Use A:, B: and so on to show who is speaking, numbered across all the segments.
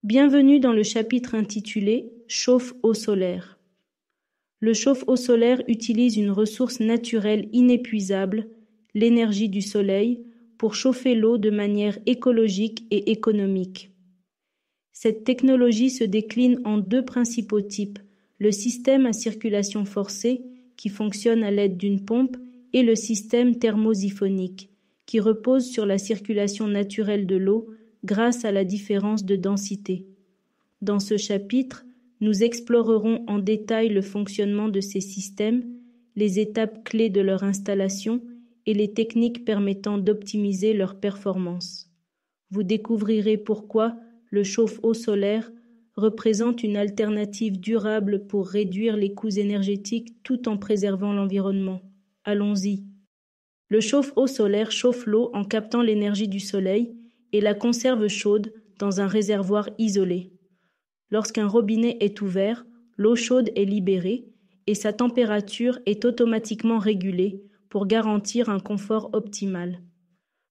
A: Bienvenue dans le chapitre intitulé « Chauffe-eau solaire ». Le chauffe-eau solaire utilise une ressource naturelle inépuisable, l'énergie du soleil, pour chauffer l'eau de manière écologique et économique. Cette technologie se décline en deux principaux types, le système à circulation forcée, qui fonctionne à l'aide d'une pompe, et le système thermosiphonique, qui repose sur la circulation naturelle de l'eau grâce à la différence de densité. Dans ce chapitre, nous explorerons en détail le fonctionnement de ces systèmes, les étapes clés de leur installation et les techniques permettant d'optimiser leur performance. Vous découvrirez pourquoi le chauffe-eau solaire représente une alternative durable pour réduire les coûts énergétiques tout en préservant l'environnement. Allons-y. Le chauffe-eau solaire chauffe l'eau en captant l'énergie du soleil et la conserve chaude dans un réservoir isolé. Lorsqu'un robinet est ouvert, l'eau chaude est libérée et sa température est automatiquement régulée pour garantir un confort optimal.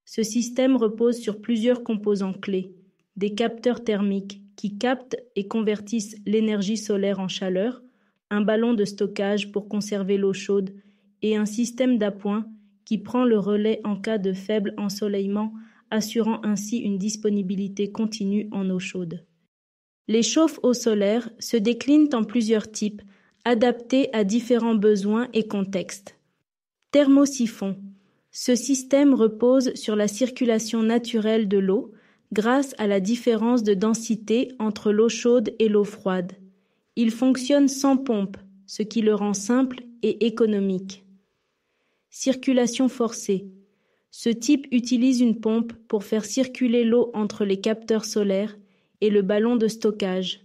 A: Ce système repose sur plusieurs composants clés, des capteurs thermiques qui captent et convertissent l'énergie solaire en chaleur, un ballon de stockage pour conserver l'eau chaude et un système d'appoint qui prend le relais en cas de faible ensoleillement, assurant ainsi une disponibilité continue en eau chaude. Les chauffe-eau solaires se déclinent en plusieurs types, adaptés à différents besoins et contextes. Thermosiphon. Ce système repose sur la circulation naturelle de l'eau grâce à la différence de densité entre l'eau chaude et l'eau froide. Il fonctionne sans pompe, ce qui le rend simple et économique. Circulation forcée. Ce type utilise une pompe pour faire circuler l'eau entre les capteurs solaires et le ballon de stockage.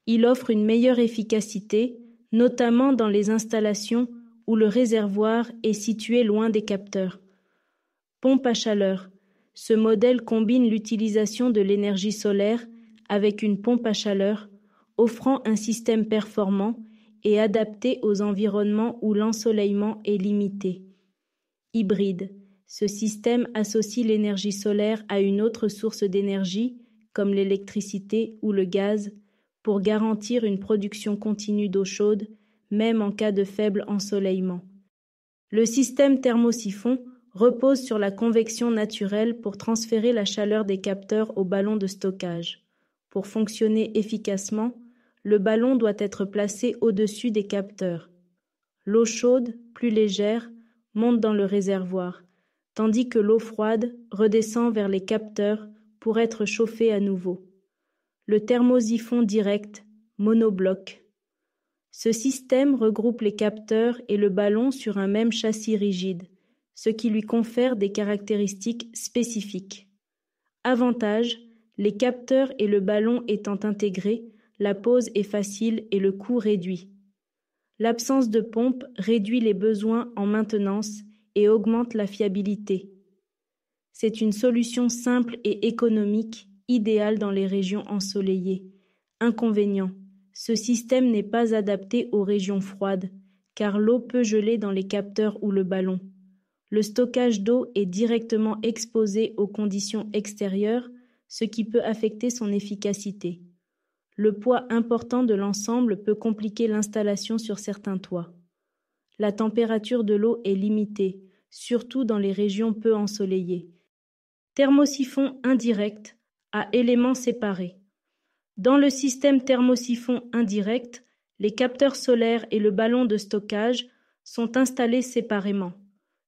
A: Il offre une meilleure efficacité, notamment dans les installations où le réservoir est situé loin des capteurs. Pompe à chaleur. Ce modèle combine l'utilisation de l'énergie solaire avec une pompe à chaleur, offrant un système performant et adapté aux environnements où l'ensoleillement est limité. Hybride. Ce système associe l'énergie solaire à une autre source d'énergie, comme l'électricité ou le gaz, pour garantir une production continue d'eau chaude, même en cas de faible ensoleillement. Le système thermosiphon repose sur la convection naturelle pour transférer la chaleur des capteurs au ballon de stockage. Pour fonctionner efficacement, le ballon doit être placé au-dessus des capteurs. L'eau chaude, plus légère, monte dans le réservoir, tandis que l'eau froide redescend vers les capteurs pour être chauffée à nouveau. Le thermosiphon direct, monobloc. Ce système regroupe les capteurs et le ballon sur un même châssis rigide, ce qui lui confère des caractéristiques spécifiques. Avantage, les capteurs et le ballon étant intégrés, la pose est facile et le coût réduit. L'absence de pompe réduit les besoins en maintenance et augmente la fiabilité. C'est une solution simple et économique, idéale dans les régions ensoleillées. Inconvénient, ce système n'est pas adapté aux régions froides, car l'eau peut geler dans les capteurs ou le ballon. Le stockage d'eau est directement exposé aux conditions extérieures, ce qui peut affecter son efficacité. Le poids important de l'ensemble peut compliquer l'installation sur certains toits. La température de l'eau est limitée, surtout dans les régions peu ensoleillées. Thermosiphon indirect à éléments séparés. Dans le système thermosiphon indirect, les capteurs solaires et le ballon de stockage sont installés séparément.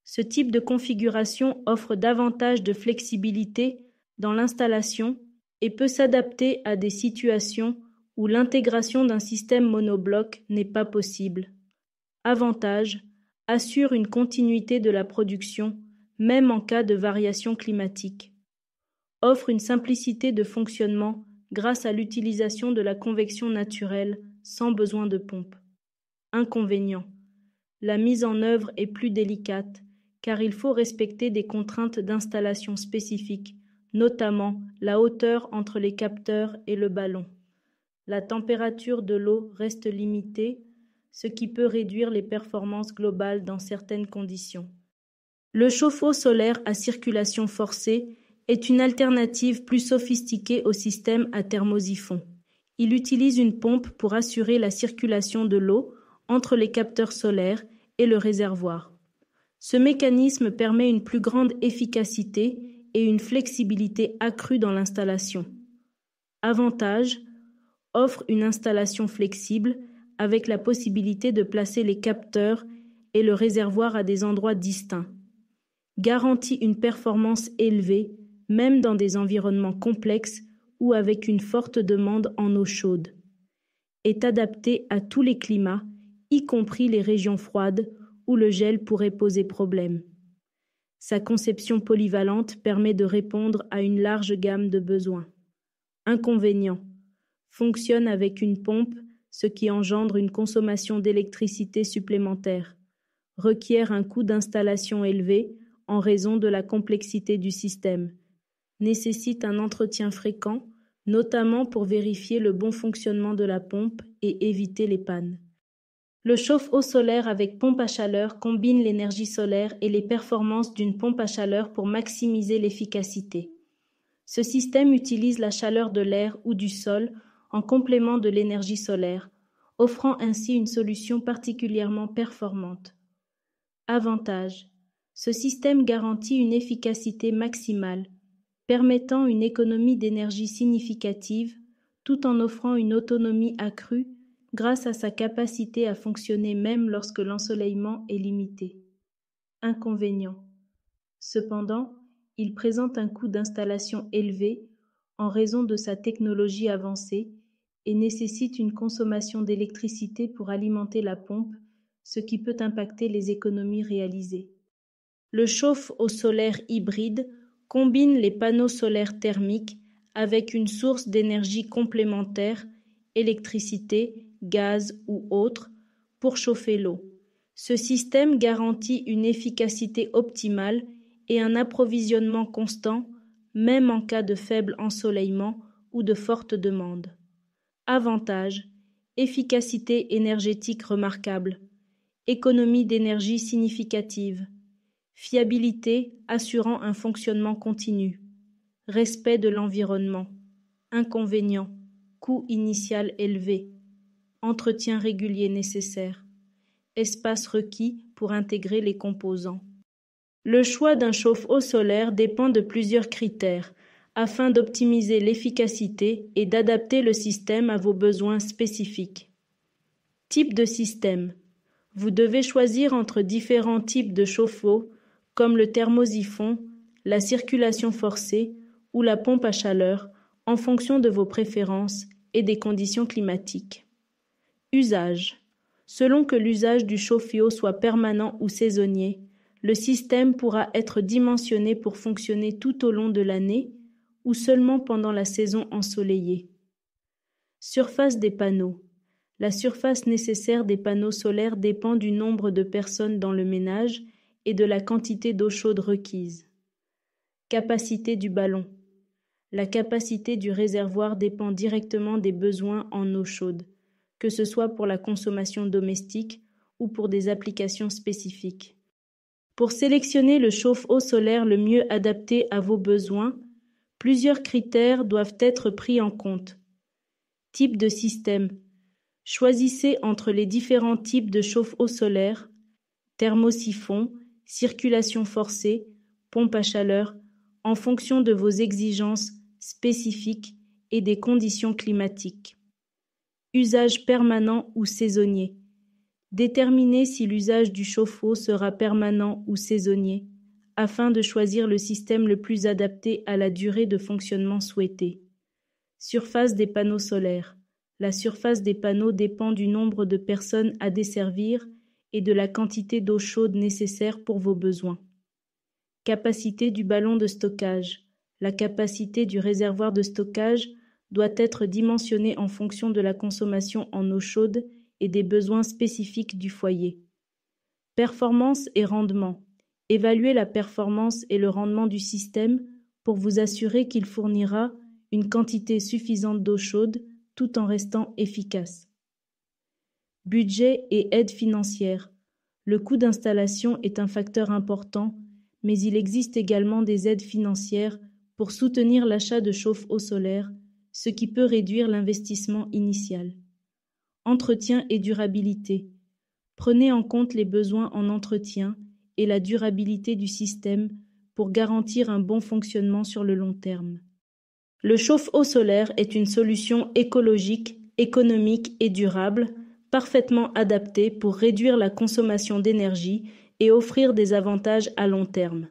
A: Ce type de configuration offre davantage de flexibilité dans l'installation et peut s'adapter à des situations où l'intégration d'un système monobloc n'est pas possible. Avantage, assure une continuité de la production, même en cas de variation climatique. Offre une simplicité de fonctionnement grâce à l'utilisation de la convection naturelle sans besoin de pompe. Inconvénient, la mise en œuvre est plus délicate car il faut respecter des contraintes d'installation spécifiques, notamment la hauteur entre les capteurs et le ballon. La température de l'eau reste limitée, ce qui peut réduire les performances globales dans certaines conditions. Le chauffe-eau solaire à circulation forcée est une alternative plus sophistiquée au système à thermosiphon. Il utilise une pompe pour assurer la circulation de l'eau entre les capteurs solaires et le réservoir. Ce mécanisme permet une plus grande efficacité et une flexibilité accrue dans l'installation. Avantage: offre une installation flexible avec la possibilité de placer les capteurs et le réservoir à des endroits distincts. Garantit une performance élevée, même dans des environnements complexes ou avec une forte demande en eau chaude. Est adapté à tous les climats, y compris les régions froides où le gel pourrait poser problème. Sa conception polyvalente permet de répondre à une large gamme de besoins. Inconvénients: fonctionne avec une pompe, ce qui engendre une consommation d'électricité supplémentaire. Requiert un coût d'installation élevé en raison de la complexité du système. Nécessite un entretien fréquent, notamment pour vérifier le bon fonctionnement de la pompe et éviter les pannes. Le chauffe-eau solaire avec pompe à chaleur combine l'énergie solaire et les performances d'une pompe à chaleur pour maximiser l'efficacité. Ce système utilise la chaleur de l'air ou du sol en complément de l'énergie solaire, offrant ainsi une solution particulièrement performante. Avantage: ce système garantit une efficacité maximale, permettant une économie d'énergie significative tout en offrant une autonomie accrue grâce à sa capacité à fonctionner même lorsque l'ensoleillement est limité. Inconvénients: cependant, il présente un coût d'installation élevé en raison de sa technologie avancée et nécessite une consommation d'électricité pour alimenter la pompe, ce qui peut impacter les économies réalisées. Le chauffe-eau solaire hybride combine les panneaux solaires thermiques avec une source d'énergie complémentaire, électricité, gaz ou autre, pour chauffer l'eau. Ce système garantit une efficacité optimale et un approvisionnement constant, même en cas de faible ensoleillement ou de forte demande. Avantage: efficacité énergétique remarquable, économie d'énergie significative, fiabilité assurant un fonctionnement continu, respect de l'environnement. Inconvénients: coût initial élevé, entretien régulier nécessaire, espace requis pour intégrer les composants. Le choix d'un chauffe-eau solaire dépend de plusieurs critères afin d'optimiser l'efficacité et d'adapter le système à vos besoins spécifiques. Type de système: vous devez choisir entre différents types de chauffe-eau comme le thermosiphon, la circulation forcée ou la pompe à chaleur en fonction de vos préférences et des conditions climatiques. Usage: selon que l'usage du chauffe-eau soit permanent ou saisonnier, le système pourra être dimensionné pour fonctionner tout au long de l'année ou seulement pendant la saison ensoleillée. Surface des panneaux: la surface nécessaire des panneaux solaires dépend du nombre de personnes dans le ménage et de la quantité d'eau chaude requise. Capacité du ballon: la capacité du réservoir dépend directement des besoins en eau chaude, que ce soit pour la consommation domestique ou pour des applications spécifiques. Pour sélectionner le chauffe-eau solaire le mieux adapté à vos besoins, plusieurs critères doivent être pris en compte. Type de système: choisissez entre les différents types de chauffe-eau solaire, thermosiphon, circulation forcée, pompe à chaleur, en fonction de vos exigences spécifiques et des conditions climatiques. Usage permanent ou saisonnier: déterminez si l'usage du chauffe-eau sera permanent ou saisonnier, afin de choisir le système le plus adapté à la durée de fonctionnement souhaitée. Surface des panneaux solaires: la surface des panneaux dépend du nombre de personnes à desservir et de la quantité d'eau chaude nécessaire pour vos besoins. Capacité du ballon de stockage: la capacité du réservoir de stockage doit être dimensionnée en fonction de la consommation en eau chaude et des besoins spécifiques du foyer. Performance et rendement: évaluez la performance et le rendement du système pour vous assurer qu'il fournira une quantité suffisante d'eau chaude tout en restant efficace. Budget et aide financière: le coût d'installation est un facteur important, mais il existe également des aides financières pour soutenir l'achat de chauffe-eau solaire, ce qui peut réduire l'investissement initial. Entretien et durabilité. Prenez en compte les besoins en entretien et la durabilité du système pour garantir un bon fonctionnement sur le long terme. Le chauffe-eau solaire est une solution écologique, économique et durable, parfaitement adaptée pour réduire la consommation d'énergie et offrir des avantages à long terme.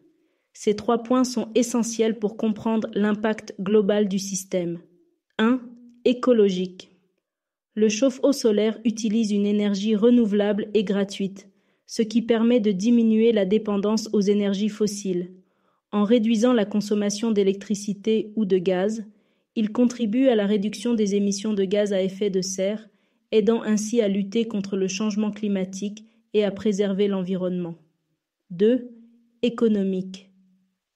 A: Ces 3 points sont essentiels pour comprendre l'impact global du système. 1. Écologique. Le chauffe-eau solaire utilise une énergie renouvelable et gratuite, ce qui permet de diminuer la dépendance aux énergies fossiles. En réduisant la consommation d'électricité ou de gaz, il contribue à la réduction des émissions de gaz à effet de serre, aidant ainsi à lutter contre le changement climatique et à préserver l'environnement. 2. Économique.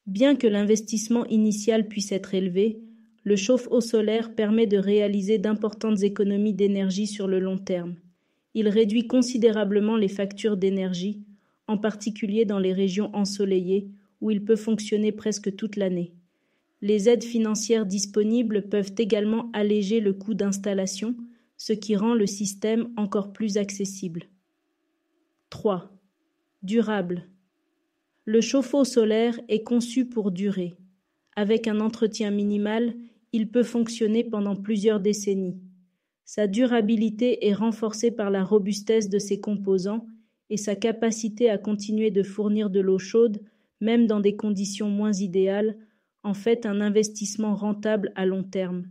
A: Bien que l'investissement initial puisse être élevé, le chauffe-eau solaire permet de réaliser d'importantes économies d'énergie sur le long terme. Il réduit considérablement les factures d'énergie, en particulier dans les régions ensoleillées où il peut fonctionner presque toute l'année. Les aides financières disponibles peuvent également alléger le coût d'installation, ce qui rend le système encore plus accessible. 3. Durable. Le chauffe-eau solaire est conçu pour durer. Avec un entretien minimal, il peut fonctionner pendant plusieurs décennies. Sa durabilité est renforcée par la robustesse de ses composants et sa capacité à continuer de fournir de l'eau chaude, même dans des conditions moins idéales, en fait un investissement rentable à long terme.